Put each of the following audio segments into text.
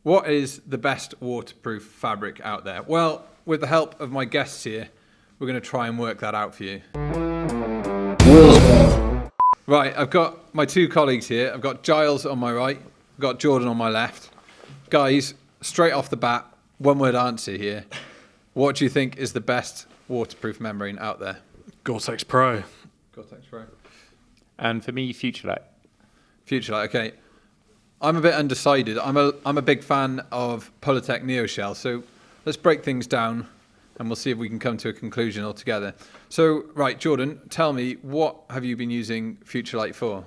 What is the best waterproof fabric out there? Well, with the help of my guests here, we're going to try and work that out for you. Right, I've got my two colleagues here. I've got Giles on my right, I've got Jordan on my left. Guys, straight off the bat, one-word answer here. What do you think is the best waterproof membrane out there? Gore-Tex Pro. Gore-Tex Pro. And for me, FutureLight. FutureLight, okay. I'm a bit undecided. I'm a big fan of Polartec NeoShell, so let's break things down and we'll see if we can come to a conclusion altogether. So, right, Jordan, tell me, what have you been using FutureLight for?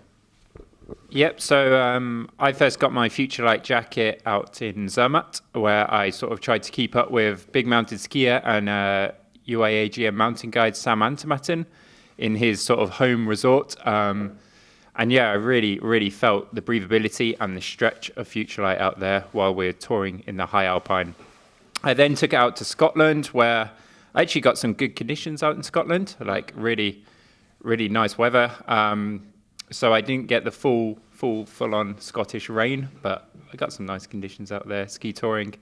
Yep, so I first got my FutureLight jacket out in Zermatt, where I sort of tried to keep up with big mountain skier and UIAGM mountain guide Sam Antomatin in his sort of home resort. And yeah, I really felt the breathability and the stretch of FutureLight out there while we're touring in the high alpine. I then took it out to Scotland, where I actually got some good conditions out in Scotland, like really nice weather. So I didn't get the full-on Scottish rain, but I got some nice conditions out there, ski touring.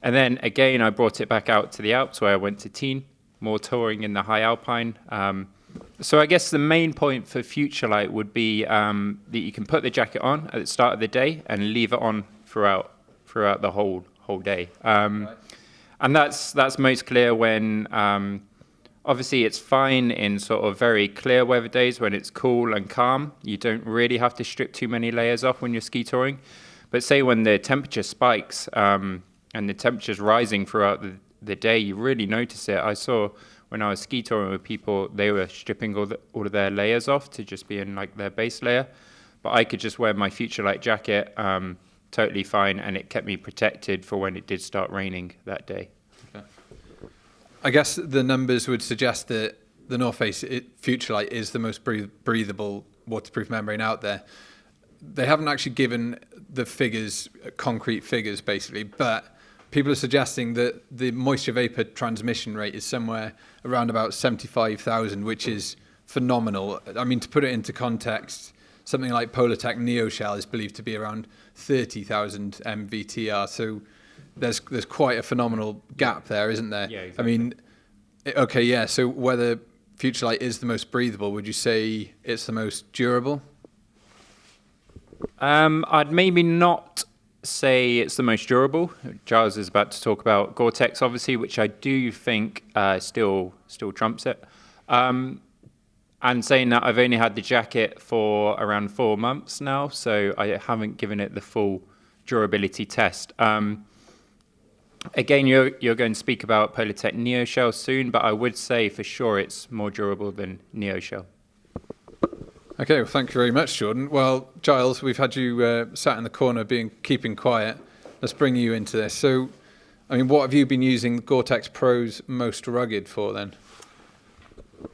And then again, I brought it back out to the Alps, where I went to Teen, more touring in the high alpine. So I guess the main point for FutureLight would be that you can put the jacket on at the start of the day and leave it on throughout the whole day. Right. And that's most clear when obviously it's fine in sort of very clear weather days when it's cool and calm. You don't really have to strip too many layers off when you're ski touring. But say when the temperature spikes and the temperature's rising throughout the day, you really notice it. I saw when I was ski touring with people, they were stripping all of their layers off to just be in like their base layer. But I could just wear my FutureLight jacket totally fine, and it kept me protected for when it did start raining that day. Okay. I guess the numbers would suggest that the North Face FutureLight is the most breathable waterproof membrane out there. They haven't actually given the figures, concrete figures basically, but people are suggesting that the moisture vapor transmission rate is somewhere around about 75,000, which is phenomenal. I mean, to put it into context, something like Polartec NeoShell is believed to be around 30,000 MVTR. So there's quite a phenomenal gap there, isn't there? Yeah, exactly. I mean, okay, yeah. So whether FutureLight is the most breathable, would you say it's the most durable? I'd maybe not say it's the most durable. Giles is about to talk about Gore-Tex, obviously, which I do think still trumps it. And saying that, I've only had the jacket for around 4 months now, so I haven't given it the full durability test. Again, you're going to speak about Polartec NeoShell soon, but I would say for sure it's more durable than NeoShell. Okay, well, thank you very much, Jordan. Well, Giles, we've had you sat in the corner keeping quiet. Let's bring you into this. So, I mean, what have you been using Gore-Tex Pro's most rugged for then?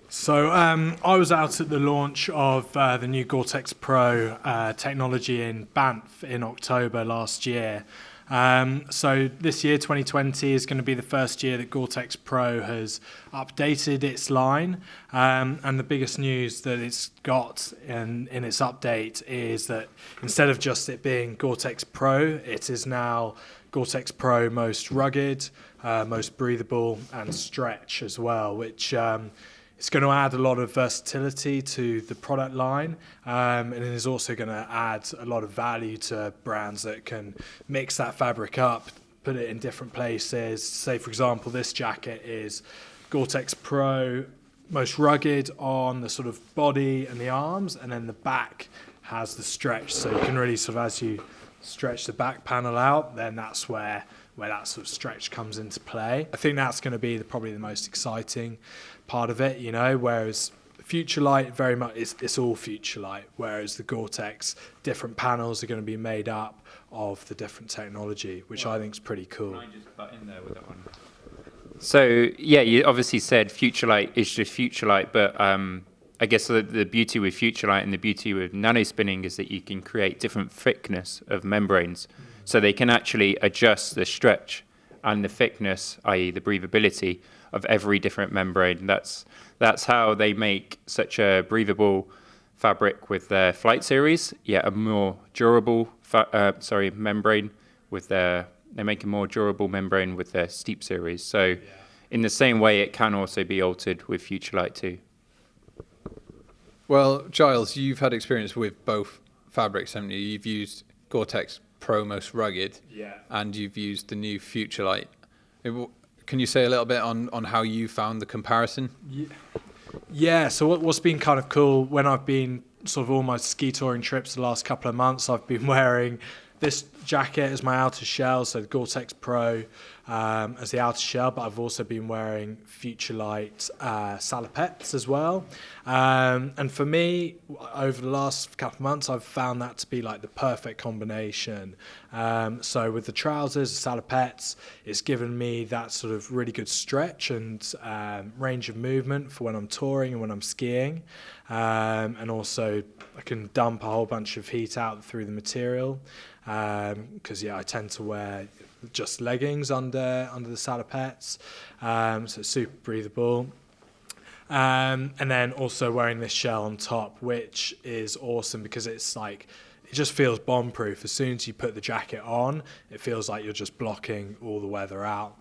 So I was out at the launch of the new Gore-Tex Pro technology in Banff in October last year. So this year, 2020, is going to be the first year that Gore-Tex Pro has updated its line. And the biggest news that it's got in its update is that instead of just it being Gore-Tex Pro, it is now Gore-Tex Pro Most Rugged, Most Breathable, and Stretch as well, which it's going to add a lot of versatility to the product line, and it is also going to add a lot of value to brands that can mix that fabric up, put it in different places. Say, for example, this jacket is Gore-Tex Pro Most Rugged on the sort of body and the arms, and then the back has the stretch. So you can really sort of, as you stretch the back panel out, then that's where that sort of stretch comes into play. I think that's going to be probably the most exciting part of it, you know, whereas FutureLight very much it's all FutureLight, whereas the Gore-Tex different panels are going to be made up of the different technology, which I think is pretty cool. Can I just butt in there with that one? So yeah, you obviously said FutureLight is just FutureLight, but I guess the beauty with FutureLight and the beauty with nanospinning is that you can create different thickness of membranes. So they can actually adjust the stretch and the thickness, i.e. the breathability, of every different membrane. That's how they make such a breathable fabric with their Flight series, yet a more durable membrane with they make a more durable membrane with their steep series. So in the same way, it can also be altered with FutureLight too. Well, Giles, you've had experience with both fabrics, haven't you? You've used Gore-Tex Pro Most Rugged, and you've used the new FutureLight. Can you say a little bit on how you found the comparison? Yeah, so what's been kind of cool, when I've been sort of all my ski touring trips the last couple of months, I've been wearing this jacket as my outer shell, so the Gore-Tex Pro as the outer shell, but I've also been wearing FutureLight salopettes as well. And for me, over the last couple of months, I've found that to be like the perfect combination. So with the trousers, the salopettes, it's given me that sort of really good stretch and range of movement for when I'm touring and when I'm skiing. And also I can dump a whole bunch of heat out through the material. Because I tend to wear just leggings under the salopettes, so it's super breathable. And then also wearing this shell on top, which is awesome because it's like, it just feels bomb-proof. As soon as you put the jacket on, it feels like you're just blocking all the weather out.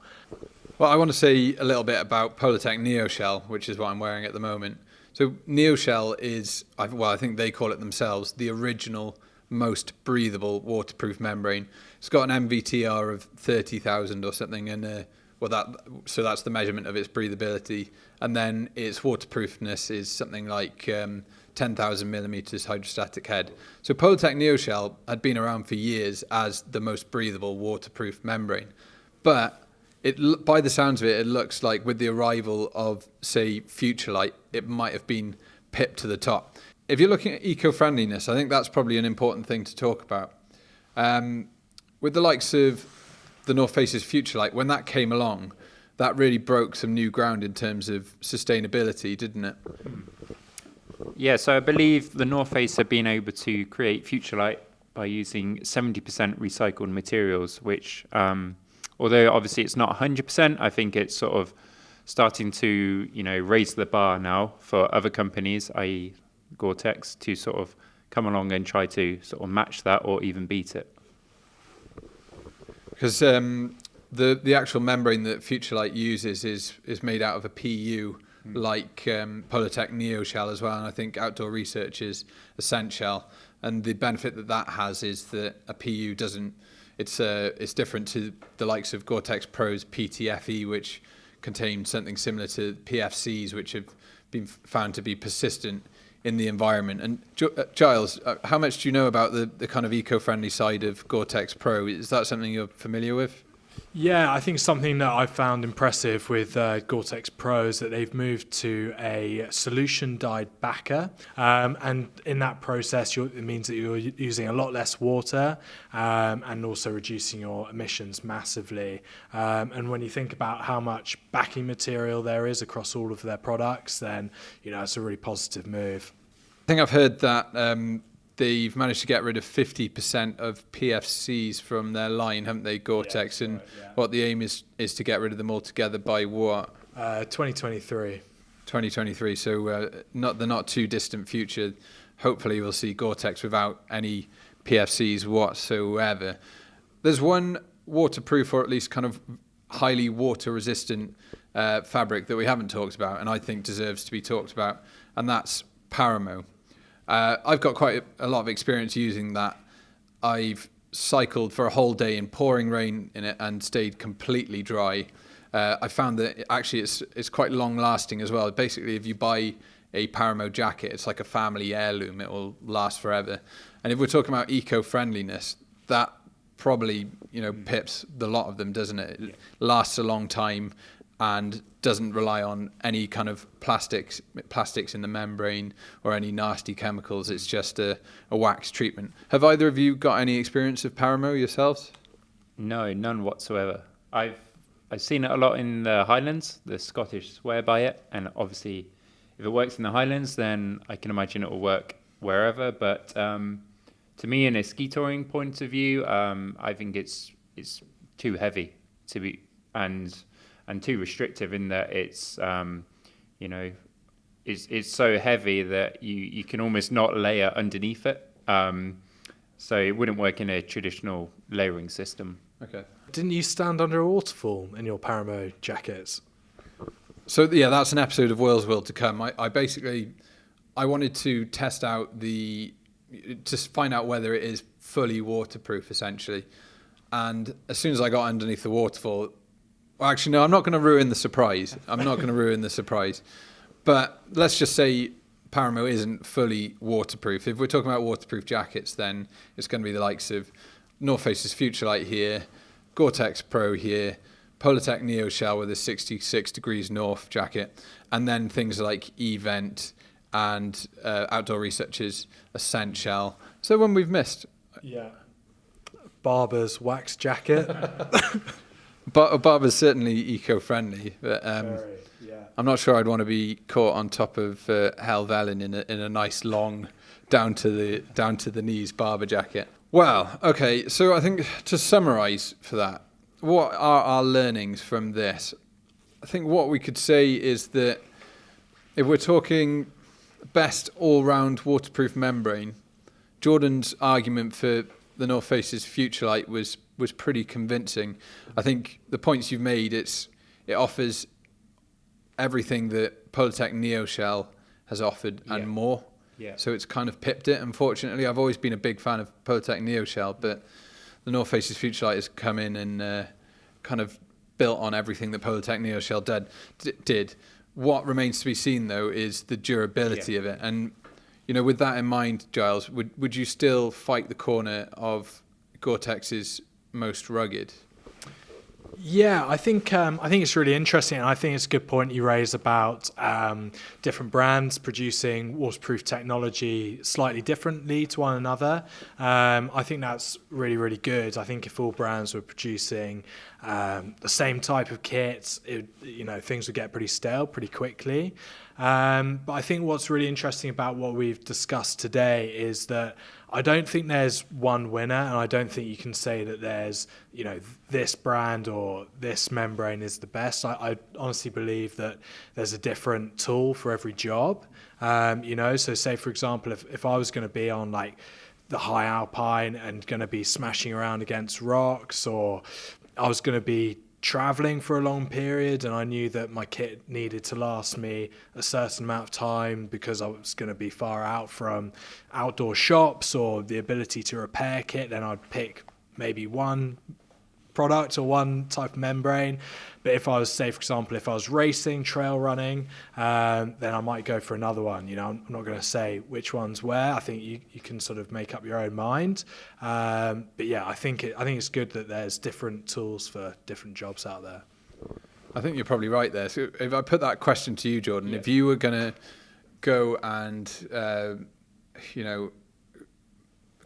Well, I want to say a little bit about Polartec NeoShell, which is what I'm wearing at the moment. So NeoShell is, I think they call it themselves, the original most breathable waterproof membrane. It's got an MVTR of 30,000 or something, and so that's the measurement of its breathability. And then its waterproofness is something like 10,000 millimeters hydrostatic head. So Polartec NeoShell had been around for years as the most breathable waterproof membrane, but by the sounds of it, it looks like with the arrival of, say, FutureLight, it might have been pipped to the top. If you're looking at eco-friendliness, I think that's probably an important thing to talk about. With the likes of the North Face's FutureLight, when that came along, that really broke some new ground in terms of sustainability, didn't it? Yeah, so I believe the North Face have been able to create FutureLight by using 70% recycled materials, which, although obviously it's not 100%, I think it's sort of starting to, raise the bar now for other companies, i.e. Gore-Tex, to sort of come along and try to sort of match that or even beat it. Because the actual membrane that FutureLight uses is made out of a PU, like Polartec NeoShell as well, and I think Outdoor Research is AscentShell. And the benefit that has is that a PU doesn't. It's different to the likes of Gore-Tex Pro's PTFE, which contain something similar to PFCs, which have been found to be persistent in the environment. And Giles, how much do you know about the kind of eco-friendly side of Gore-Tex Pro? Is that something you're familiar with? Yeah, I think something that I found impressive with Gore-Tex Pro is that they've moved to a solution-dyed backer, and in that process it means that you're using a lot less water and also reducing your emissions massively. And when you think about how much backing material there is across all of their products, then it's a really positive move. I think I've heard that they've managed to get rid of 50% of PFCs from their line, haven't they, Gore-Tex? Yeah, and right, yeah. What the aim is to get rid of them altogether by what? 2023. 2023. So the not too distant future. Hopefully, we'll see Gore-Tex without any PFCs whatsoever. There's one waterproof, or at least kind of highly water-resistant fabric that we haven't talked about, and I think deserves to be talked about, and that's Paramo. I've got quite a lot of experience using that. I've cycled for a whole day in pouring rain in it and stayed completely dry. I found that actually it's quite long lasting as well. Basically, if you buy a Paramo jacket, it's like a family heirloom. It will last forever. And if we're talking about eco-friendliness, that probably pips the lot of them, doesn't it? It lasts a long time and doesn't rely on any kind of plastics in the membrane or any nasty chemicals. It's just a wax treatment. Have either of you got any experience of Paramo yourselves? No, none whatsoever. I've seen it a lot in the Highlands. The Scottish swear by it, and obviously, if it works in the Highlands, then I can imagine it will work wherever. But to me, in a ski touring point of view, I think it's too heavy to be and too restrictive in that it's it's so heavy that you can almost not layer underneath it. So it wouldn't work in a traditional layering system. Okay. Didn't you stand under a waterfall in your Paramo jackets? So yeah, that's an episode of Wales World to come. I wanted to test out to find out whether it is fully waterproof, essentially. And as soon as I got underneath the waterfall, well, actually, no, I'm not going to ruin the surprise. But let's just say Paramo isn't fully waterproof. If we're talking about waterproof jackets, then it's going to be the likes of North Face's FutureLight here, Gore-Tex Pro here, Polartec NeoShell with a 66 degrees north jacket, and then things like Event and Outdoor Research's AscentShell. So one we've missed. Yeah. Barber's wax jacket. Barber's certainly eco-friendly, but Very, yeah. I'm not sure I'd want to be caught on top of Helvellyn in a nice long down to the knees Barber jacket. Well, okay, so I think to summarise for that, what are our learnings from this? I think what we could say is that if we're talking best all-round waterproof membrane, Jordan's argument for the North Face's FutureLight was pretty convincing. I think the points you've made, it offers everything that Polartec NeoShell has offered and more. Yeah. So it's kind of pipped it, unfortunately. I've always been a big fan of Polartec NeoShell, but the North Face's FutureLight has come in and kind of built on everything that Polartec NeoShell did. What remains to be seen, though, is the durability of it. And, you know, with that in mind, Giles, would you still fight the corner of Gore-Tex's most rugged? Yeah, I think it's really interesting, and I think it's a good point you raise about different brands producing waterproof technology slightly differently to one another. I think that's really, really good. I think if all brands were producing the same type of kits, things would get pretty stale pretty quickly. But I think what's really interesting about what we've discussed today is that I don't think there's one winner, and I don't think you can say that there's, this brand or this membrane is the best. I honestly believe that there's a different tool for every job. So say, for example, if I was going to be on like the high alpine and going to be smashing around against rocks, or I was going to be traveling for a long period and I knew that my kit needed to last me a certain amount of time because I was going to be far out from outdoor shops or the ability to repair kit, then I'd pick maybe one product or one type of membrane. But if I was, say, for example, if I was racing, trail running, then I might go for another one. I'm not going to say which one's where. I think you can sort of make up your own mind. But yeah, I think it's good that there's different tools for different jobs out there. I think you're probably right there. So if I put that question to you, Jordan, if you were going to go and,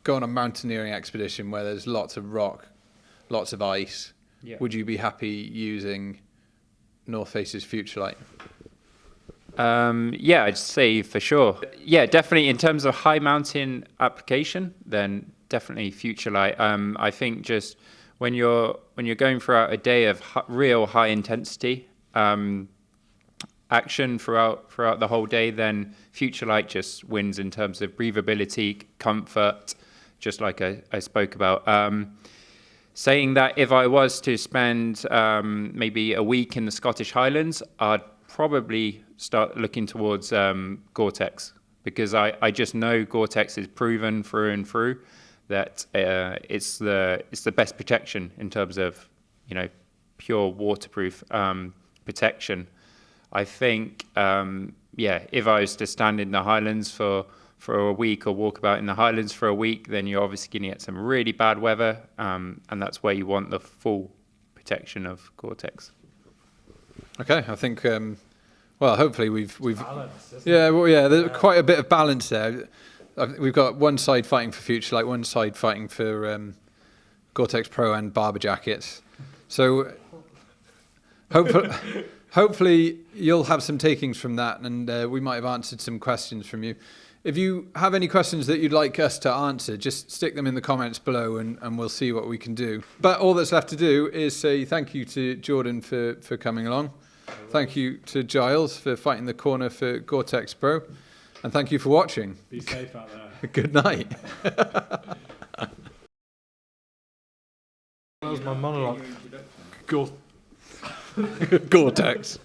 go on a mountaineering expedition where there's lots of rock, lots of ice, would you be happy using North Face's FutureLight? I'd say for sure. Yeah, definitely in terms of high mountain application, then definitely FutureLight. I think just when you're going throughout a day of real high intensity action throughout the whole day, then FutureLight just wins in terms of breathability, comfort, just like I spoke about. Saying that if I was to spend maybe a week in the Scottish Highlands, I'd probably start looking towards Gore-Tex, because I just know Gore-Tex is proven through and through that it's the best protection in terms of pure waterproof protection. I think if I was to stand in the Highlands for a week or walk about in the Highlands for a week, then you're obviously going to get some really bad weather, and that's where you want the full protection of Gore-Tex. Okay, I think hopefully we've balance, there's quite a bit of balance there. We've got one side fighting for FutureLight, one side fighting for Gore-Tex Pro and Barber jackets. So hopefully you'll have some takings from that, and we might have answered some questions from you. If you have any questions that you'd like us to answer, just stick them in the comments below and we'll see what we can do. But all that's left to do is say thank you to Jordan for coming along. Thank you to Giles for fighting the corner for Gore-Tex Pro. And thank you for watching. Be safe out there. Good night. was my monologue. Gore- Gore-Tex.